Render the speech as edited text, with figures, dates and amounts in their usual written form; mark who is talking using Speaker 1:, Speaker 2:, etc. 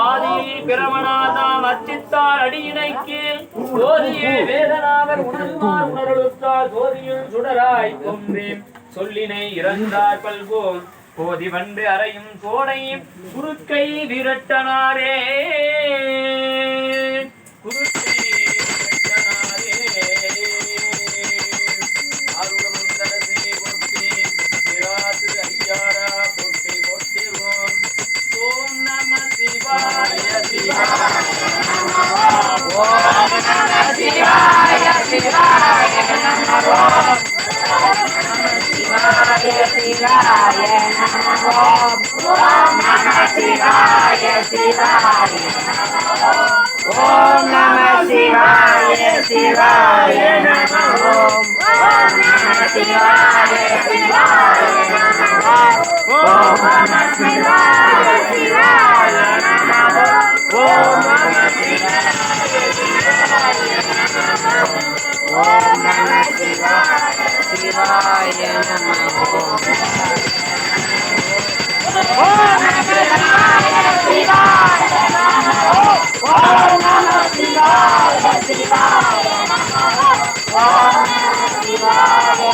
Speaker 1: ஆதி பிரமணாதாம் அச்சித்தார் அடியினைக்கு ஜோதியே வேதனாவர் உணர்ந்தார் உணர்வுற்றார் ஜோதியில் சுடராய் கொன்றேன் சொல்லினை இறந்தார் பல்போல் போதி வண்டு அறையும் சோனை குறுக்கை விரட்டனாரே குறுக்கை விரட்டனாரே அருளமுந்தரசே பொத்தி விராது ஐயாரா பொத்தி பொத்திவோம் ஓம் நம சிவாய சிவாய ஓம் நம சிவாய சிவாய நமோ शिवाय शिवाय नमः ओम नमः शिवाय शिवाय ओम नमः शिवाय शिवाय नमः ओम नमः शिवाय शिवाय नमः ओम नमः शिवाय शिवाय नमः ओम नमः शिवाय ओम नमः शिवाय शिवाय नमः ओम नमः शिवाय नमः ओम नमः शिवाय शिवाय नमः ओम नमः शिवाय